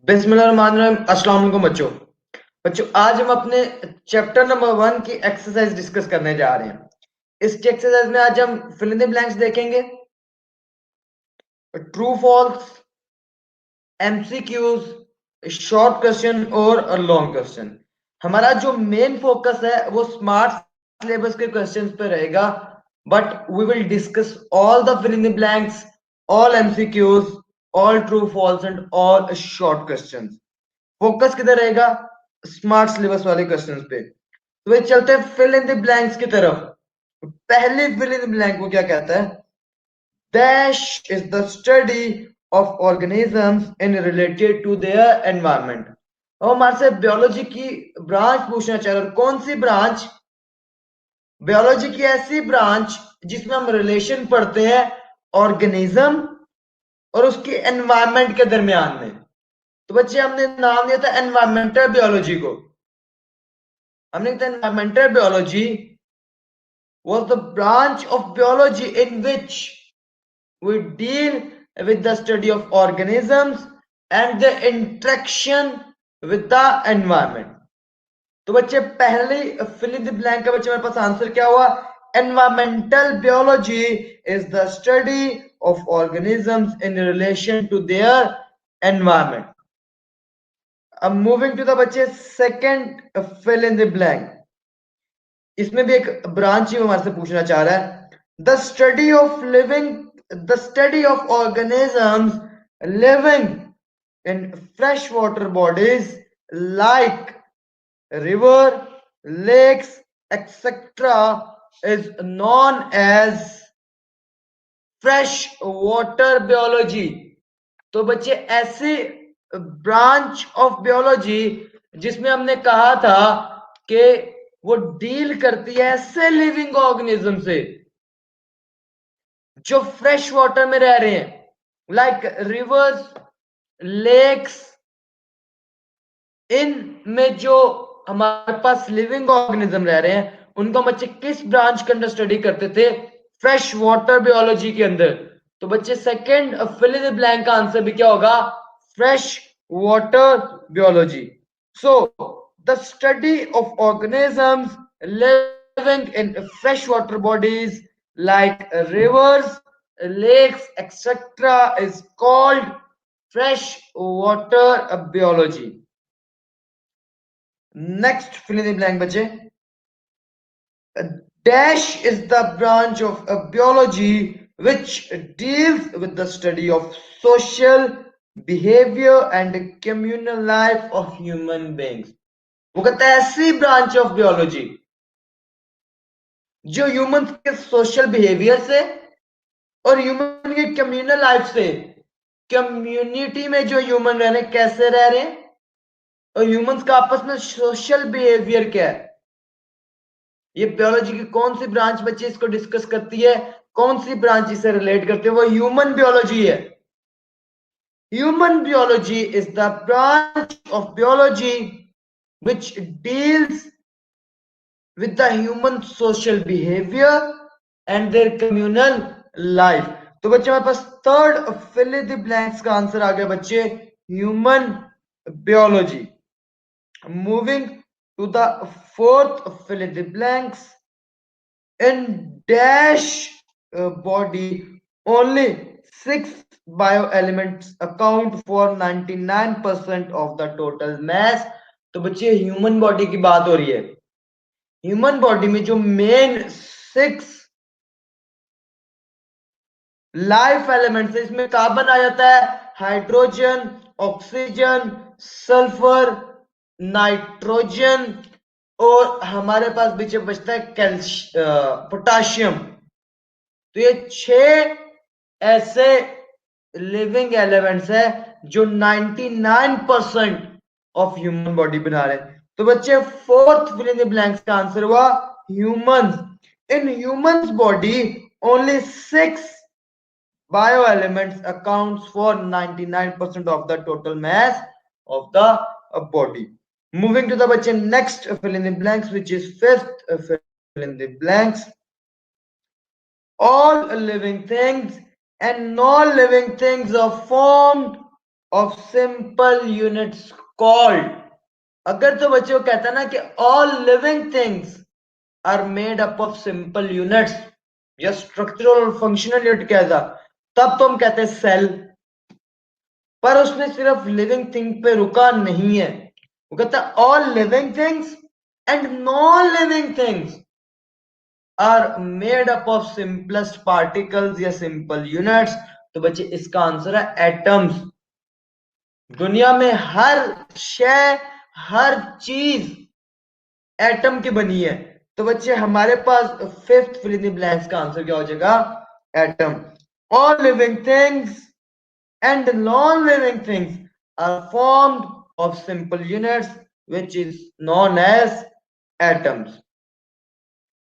बिस्मिल्लाहिर्रहमानिर्रहीम। अस्सलाम वालेकुम बच्चों। आज हम अपने चैप्टर नंबर 1 की एक्सरसाइज डिस्कस करने जा रहे हैं। इस एक्सरसाइज में आज हम फिल इन द ब्लैंक्स देखेंगे, true false, MCQs, short question और लॉन्ग क्वेश्चन। हमारा जो मेन फोकस है वो स्मार्ट सिलेबस के क्वेश्चंस पे रहेगा, but we will discuss all the fill in the blanks, all MCQs, all true false and all short questions. Focus किधर रहेगा? स्मार्ट सिलेबस वाले क्वेश्चंस पे। तो भाई चलते हैं फिल इन द ब्लैंक्स की तरफ। पहले फिल इन द ब्लैंक को क्या कहता है? Dash is the study of organisms in related to their environment. और हमारे से बायोलॉजी की ब्रांच पूछना चाह रहे हो। कौन सी ब्रांच? बायोलॉजी की ऐसी ब्रांच जिसमें हम रिलेशन पढ़ते हैं ऑर्गेनिज्म और उसके एनवायरनमेंट के दरमियान में। तो बच्चे हमने नाम दिया था एनवायरमेंटल बायोलॉजी को। हमने कहा environmental biology was the branch of biology in which we deal with the study of organisms and the interaction with the environment. तो बच्चे पहले फिल इन द ब्लैंक का बच्चे मेरे पास आंसर क्या हुआ? Environmental biology is the study of organisms in relation to their environment. अब moving to the बच्चे second fill in the blank. इसमें भी एक ब्रांच ही हमारे से पूछना चाह रहा है। The study of living, the study of organisms living in fresh water bodies like river, lakes etcetera is known as fresh water biology. तो बच्चे ऐसी ब्रांच ऑफ बायोलॉजी जिसमें हमने कहा था कि वो डील करती है ऐसे लिविंग ऑर्गेनिज्म से जो फ्रेश वाटर में रह रहे हैं, लाइक रिवर्स, लेक्स। इन में जो हमारे पास लिविंग ऑर्गेनिज्म रह रहे हैं उनको बच्चे किस ब्रांच के अंदर स्टडी करते थे? फ्रेश वाटर बायोलॉजी के अंदर। तो बच्चे second fill in the blank का आंसर भी क्या होगा? Fresh water biology. So the study of organisms living in freshwater bodies like rivers, lakes, etc. is called freshwater biology. Next fill in the blank बच्चे। Dash is the branch of biology which deals with the study of social behavior and communal life of human beings. वो कहता है ऐसी branch of biology जो humans के social behaviour से और human के कम्युनल लाइफ से, कम्युनिटी में जो ह्यूमन रह रहे हैं कैसे रह रहे हैं और ह्यूमंस का आपस में सोशल बिहेवियर क्या है। ये बायोलॉजी की कौन सी ब्रांच बच्चे इसको डिस्कस करती है? कौन सी ब्रांच इसे रिलेट करती है? वो ह्यूमन बायोलॉजी है। Human biology is the branch of biology which deals with the human social behavior and their communal life. तो बच्चे हमारे पास third fill in the blanks का आंसर आ गया बच्चे, human biology. Moving to the fourth fill in the blanks. In dash body only 6 bioelements account for 99% of the total mass. तो बच्चे ह्यूमन बॉडी की बात हो रही है। ह्यूमन बॉडी में जो मेन 6 लाइफ एलिमेंट्स है, इसमें कार्बन आ जाता है, हाइड्रोजन, ऑक्सीजन, सल्फर, नाइट्रोजन और हमारे पास बीच में बचता है पोटाशियम। तो ये 6 ऐसे लिविंग एलिमेंट्स है जो 99% ऑफ ह्यूमन बॉडी बना रहे हैं। तो बच्चे fourth fill in the blanks का आंसर हुआ humans. In humans body only 6 bioelements accounts for 99% of the total mass of the body. Moving to the bache next fill in the blanks, which is fifth fill in the blanks. All living things and non-living things are formed of simple units called. अगर तो बच्चों कहता है ना कि all living things are made up of simple units या structural और functional unit कहता, तब तो हम कहते हैं सेल। पर उसने सिर्फ लिविंग थिंग पे रुका नहीं है, वो कहता है all living things and non living things are made up of simplest particles या सिंपल यूनिट्स। तो बच्चे इसका आंसर है एटम्स। दुनिया में हर शय, हर चीज एटम की बनी है। तो बच्चे हमारे पास fifth fill in the blanks का आंसर क्या हो जाएगा? Atom. All living things and non-living things are formed of simple units which is known as atoms.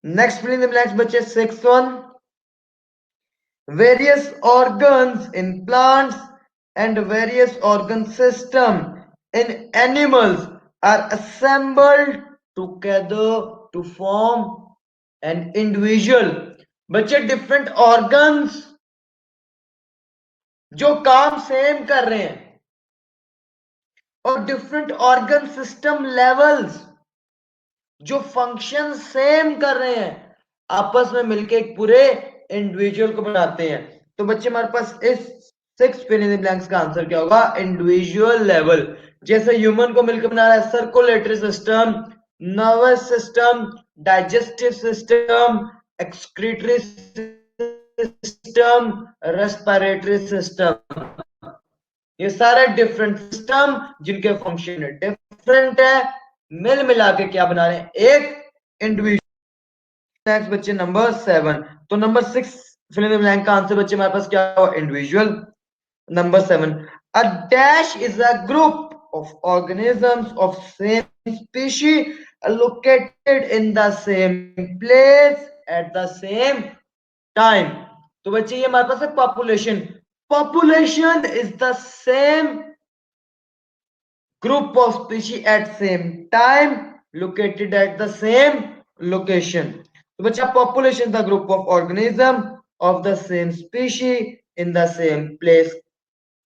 Next fill in the blanks बच्चे, sixth one. Various organs in plants and various organ system in animals are assembled together to form an individual. बच्चे different organs जो काम same कर रहे हैं और different organ system levels जो function same कर रहे हैं, आपस में मिलके एक पूरे इंडिविजुअल को बनाते हैं। तो बच्चे हमारे पास इस six fill in the blanks का आंसर क्या होगा? Individual level. जैसे ह्यूमन को मिलकर बना रहा है circulatory system, nervous system, digestive system, excretory system, respiratory system, ये सारे डिफरेंट सिस्टम जिनके फंक्शन डिफरेंट है, मिल मिला के क्या बना रहे हैं? एक इंडिविजुअल। नेक्स्ट बच्चे नंबर 7। तो number 6 fill in the blank का आंसर बच्चे हमारे पास क्या हुआ? Individual. Number 7, a dash is a group of organisms of same species located in the same place at the same time. तो बच्चे ये हमारे पास है population. Population is the same group of species at same time located at the same location. तो बच्चा population the group of organism of the same species in the same place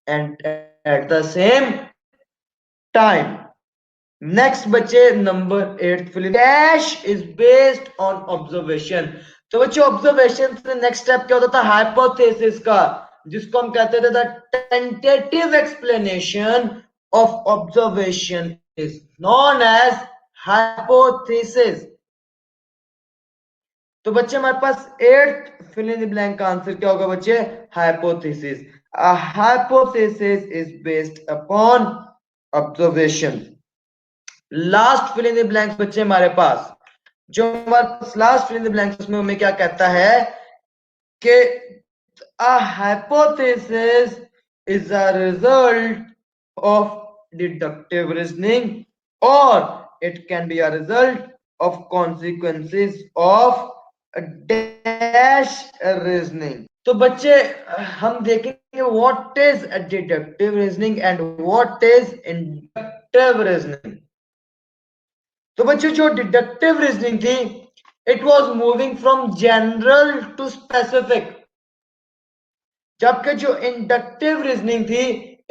and at the same time. Next बच्चे number 8 dash is based on observation. तो बच्चे observation से next step क्या होता था? Hypothesis का, जिसको हम कहते थे the tentative explanation of observation is known as hypothesis. तो बच्चे हमारे पास 8th fill in the blank का आंसर क्या होगा बच्चे? Hypothesis. A hypothesis is based upon observation. Last fill in the blanks बच्चे हमारे पास, जो हमारे पास last fill in the blanks में हमें क्या कहता है कि a hypothesis is a result of deductive reasoning or it can be a result of consequences of a dash reasoning. तो बच्चे हम देखेंगे what is a deductive reasoning and what is inductive reasoning. तो बच्चों जो डिडक्टिव रीजनिंग थी, it was moving from general to specific, जबकि जो इंडक्टिव रीजनिंग थी,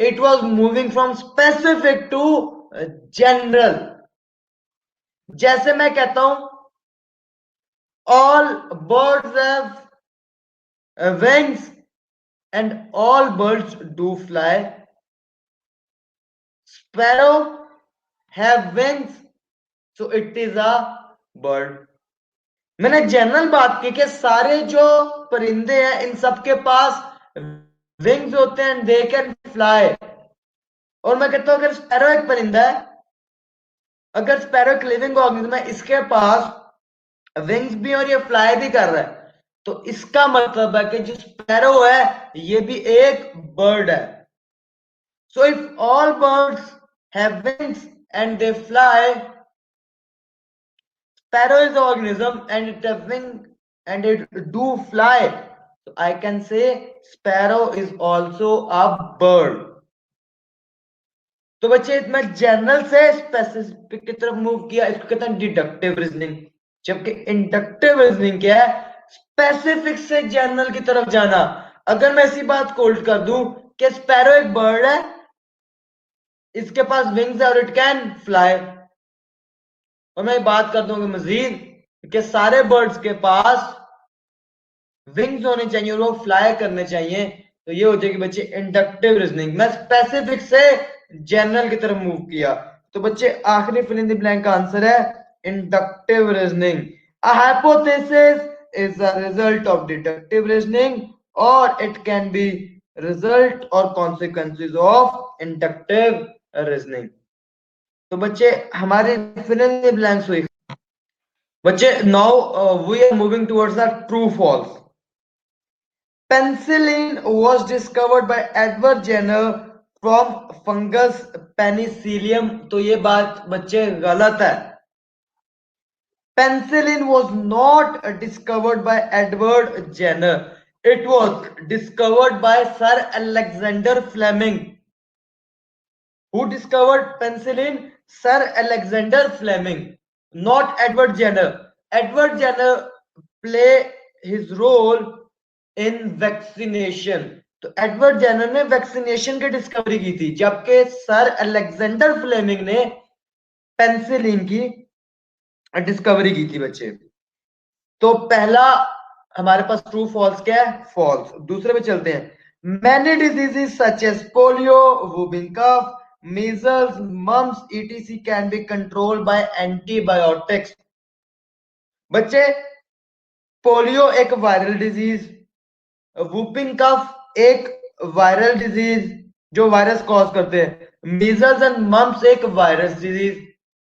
it was moving from specific to general. जैसे मैं कहता हूं all birds have wings and all birds do fly, sparrow have wings so it is a bird. मैंने general बात की कि सारे जो परिंदे हैं इन सबके पास विंग्स होते हैं, दे कैन फ्लाई। और मैं कहता हूं अगर स्पैरो एक परिंदा है, अगर स्पैरो एक लिविंग ऑर्गेनिज्म है, इसके पास विंग्स भी और ये फ्लाई भी कर रहा है, तो इसका मतलब है कि जो स्पैरो है ये भी एक बर्ड है। So if all birds have wings and they fly, sparrow is the organism and it has wing and it do fly, so I can say sparrow is also a bird. तो बच्चे मैं general से specific की तरफ move किया, इसको कहते हैं डिडक्टिव रीजनिंग। जबकि इंडक्टिव रीजनिंग क्या है? स्पेसिफिक से जनरल की तरफ जाना। अगर मैं ऐसी बात कोल्ड कर दूं कि स्पैरो एक बर्ड है, इसके पास विंग्स है और इट कैन फ्लाई। और मैं बात कर दूंगा मजीद कि सारे बर्ड्स के पास विंग्स होने चाहिए और वो फ्लाई करने चाहिए। तो ये हो जाएगी बच्चे इंडक्टिव रीजनिंग। मैं स्पेसिफिक से जनरल की तरफ मूव किया। तो बच्चे आखिरी फिल इन द ब्लैंक का आंसर है inductive reasoning. A hypothesis is a result of deductive reasoning और इट कैन बी रिजल्ट और कॉन्सिक्वेंसेस ऑफ इंडक्टिव रीजनिंग। तो बच्चे हमारी फिल इन द ब्लैंक्स हुई। बच्चे now we are moving towards the true false. Penicillin was discovered by Edward Jenner from fungus Penicillium। तो ये बात बच्चे गलत है। Penicillin was not discovered by Edward Jenner. It was discovered by Sir Alexander Fleming. Who discovered penicillin? Sir Alexander Fleming, not Edward Jenner. Edward Jenner play his role in vaccination। तो Edward Jenner ने vaccination की discovery की थी, जबकि sir Alexander Fleming ने penicillin की discovery की थी बच्चे। तो पहला हमारे पास ट्रू फॉल्स क्या है? फॉल्स। दूसरे पे चलते हैं। Many diseases such as polio, whooping cough, measles, mumps ETC can be controlled by antibiotics. बच्चे पोलियो एक वायरल डिजीज, वूपिंग कफ एक वायरल डिजीज जो वायरस कॉज करते हैं, मीजल्स एंड मम्स एक वायरस डिजीज।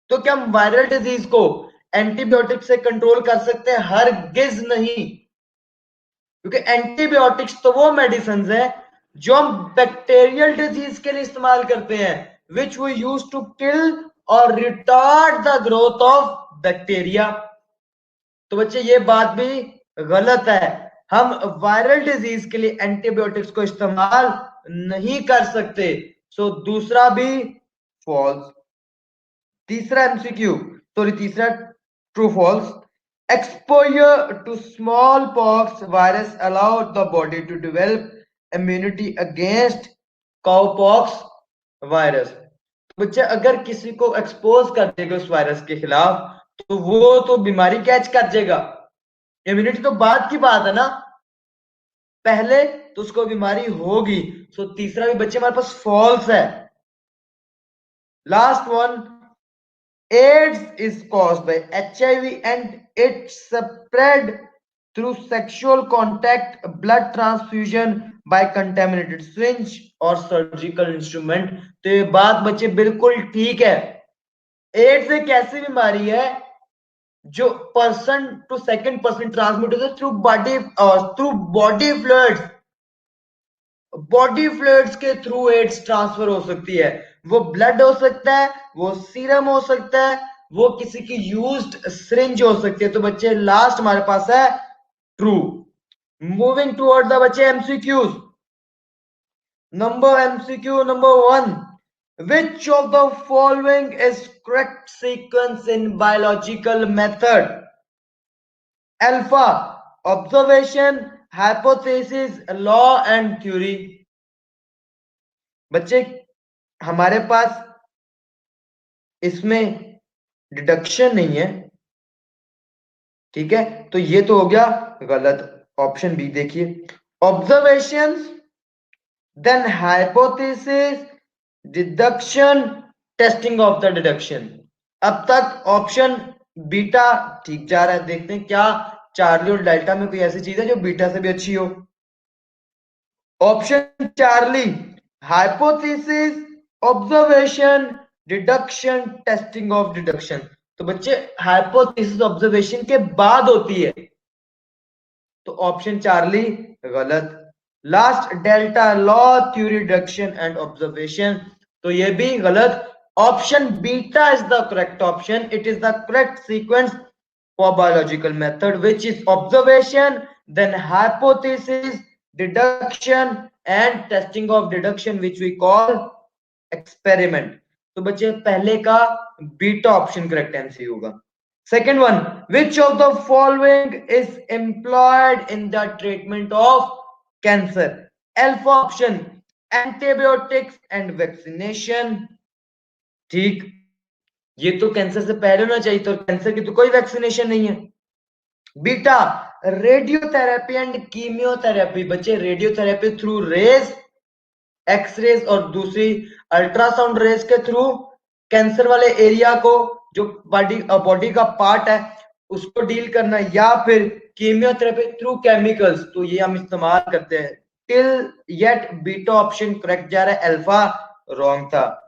तो क्या हम वायरल डिजीज को एंटीबायोटिक से कंट्रोल कर सकते हैं? हरगिज नहीं, क्योंकि एंटीबायोटिक्स तो वो मेडिसिन है जो हम बैक्टीरियल डिजीज के लिए इस्तेमाल करते हैं, which we use to kill or retard the growth of bacteria. तो बच्चे ये बात भी गलत है, हम वायरल डिजीज के लिए एंटीबायोटिक्स को इस्तेमाल नहीं कर सकते। सो दूसरा भी फॉल्स। तीसरा एमसीक्यू, सॉरी तीसरा true false. Exposure to smallpox virus allowed the body to develop immunity against cowpox virus। बच्चे अगर किसी को एक्सपोज कर देगा उस वायरस के खिलाफ तो वो तो बीमारी कैच कर जाएगा। इम्यूनिटी तो बाद की बात है ना, पहले तो उसको बीमारी होगी। सो तीसरा भी बच्चे हमारे पास फॉल्स है। Last one, AIDS is caused by HIV and it spread through sexual contact, blood transfusion by contaminated syringe और surgical instrument। तो ये बात बच्चे बिल्कुल ठीक है। एड्स एक ऐसी बीमारी है जो person to second person transmit होता है through body fluids. Body fluids के थ्रू एड्स ट्रांसफर हो सकती है। वो ब्लड हो सकता है, वो सीरम हो सकता है, वो किसी की यूज्ड सिरिंज हो सकती है। तो बच्चे लास्ट हमारे पास है ट्रू। मूविंग टुवर्ड द बच्चे MCQs. MCQ number 1, which of the following is correct sequence in biological method? Alpha observation, hypothesis, law and theory. बच्चे हमारे पास इसमें डिडक्शन नहीं है, ठीक है, तो ये तो हो गया गलत। ऑप्शन बी देखिए, observations, then hypothesis, deduction, testing of the deduction. अब तक ऑप्शन बीटा ठीक जा रहा है। देखते हैं क्या चार्ली और डेल्टा में कोई ऐसी चीज है जो बीटा से भी अच्छी हो। Option Charlie, hypothesis, observation, deduction, testing of deduction. तो बच्चे हाइपोथेसिस ऑब्जर्वेशन के बाद होती है, तो ऑप्शन चार्ली गलत। Last delta, law, theory, deduction and observation, तो ये भी गलत। Option beta is the correct option. It is the correct sequence for biological method, which is observation, then hypothesis, deduction and testing of deduction, which we call experiment। तो बच्चे पहले का beta option correct answer होगा। Second one, which of the following is employed in the treatment of cancer? Alpha option, antibiotics and vaccination, ठीक, ये तो cancer से पहले होना चाहिए, तो कैंसर की तो कोई वैक्सीनेशन नहीं है। Beta, radiotherapy and chemotherapy. बच्चे रेडियोथेरेपी थ्रू रेज, एक्सरेज, और दूसरी अल्ट्रासाउंड रेज के थ्रू कैंसर वाले एरिया को, जो बॉडी का पार्ट है, उसको डील करना, या फिर कीमियोथेरेपी थ्रू केमिकल्स, तो ये हम इस्तेमाल करते हैं। Till yet beta option correct जा रहा है, अल्फा रॉन्ग था।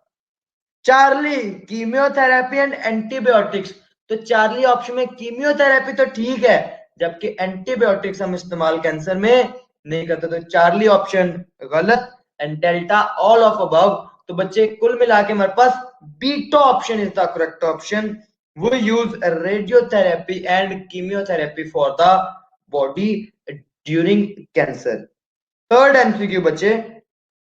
Charlie, chemotherapy and antibiotics. तो चार्ली ऑप्शन में कीमियोथेरेपी तो ठीक है, जबकि एंटीबायोटिक्स हम इस्तेमाल कैंसर में नहीं करते, तो चार्ली ऑप्शन गलत। And delta all of above. तो बच्चे कुल मिला के हमारे पास beta option is the correct option. वो use radiotherapy and chemotherapy for the body during cancer. Third MCQ बच्चे,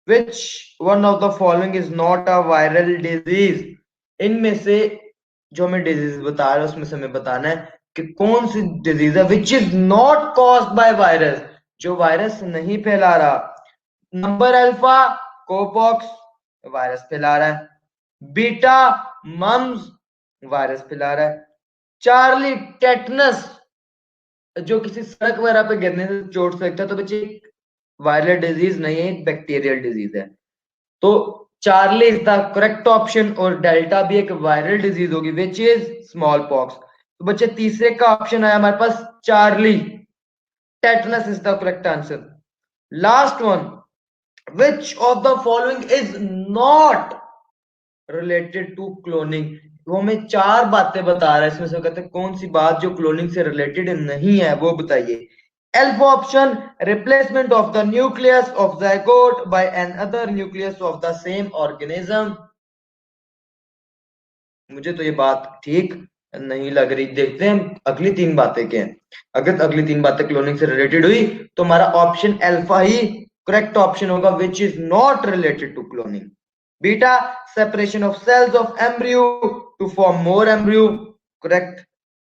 which one of the following is not a viral disease? इनमें से जो हमें डिजीज बता रहे हैं उसमें से हमें बताना है कि कौन सी डिजीज है विच is not caused by virus, जो वायरस नहीं फैला रहा। नंबर अल्फा, कोपॉक्स, वायरस फैला रहा है। बीटा, मम्स, वायरस फैला रहा है। चार्ली, टेटनस, जो किसी सड़क वगैरह पे गिरने से चोट से लगता है, तो बच्चे वायरल डिजीज नहीं है, एक बैक्टीरियल डिजीज है। तो Charlie is the correct option, और डेल्टा भी एक वायरल डिजीज होगी विच इज स्मॉल पॉक्स। तो बच्चे तीसरे का ऑप्शन आया हमारे पास Charlie, tetanus is the correct answer. Last one, which of the following is not related to cloning. वो हमें चार बातें बता रहा है, इसमें से कहते हैं कौन सी बात जो क्लोनिंग से रिलेटेड नहीं है, वो बताइए। Alpha option, replacement of the nucleus of zygote by another nucleus of the same organism। मुझे तो ये बात ठीक नहीं लग रही। देखते हैं अगली तीन बातें क्या हैं। अगर अगली तीन बातें क्लोनिंग से रिलेटेड हुई तो हमारा ऑप्शन अल्फा ही करेक्ट ऑप्शन होगा, which is not related to cloning. Beta, separation of cells of embryo to form more embryo, correct.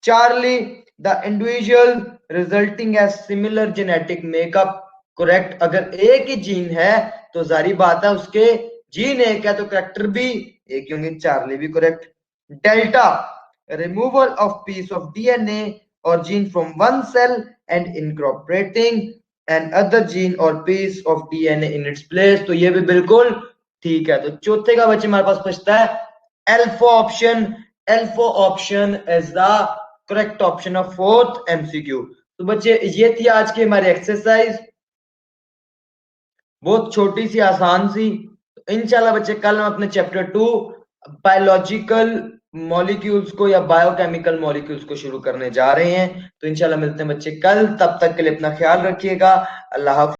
Charlie, the individual resulting as similar genetic makeup, correct। अगर एक ही gene है तो जारी बात है उसके जीन एक है तो करेक्टर भी एक ही होंगे, चार्ली भी correct. Delta, removal of piece of DNA or gene from one cell and incorporating an other gene or piece of DNA in its place, तो ये भी बिल्कुल ठीक है। तो चौथे का बच्चे हमारे पास बचता है alpha option. Alpha option is the correct option of fourth MCQ. तो बच्चे ये थी आज की हमारी एक्सरसाइज, बहुत छोटी सी आसान सी। तो इंशाल्लाह बच्चे कल हम अपने चैप्टर 2 बायोलॉजिकल मॉलिक्यूल्स को या बायोकेमिकल मॉलिक्यूल्स को शुरू करने जा रहे हैं। तो इंशाल्लाह मिलते हैं बच्चे कल, तब तक के लिए अपना ख्याल रखिएगा। अल्लाह हाफ़िज़।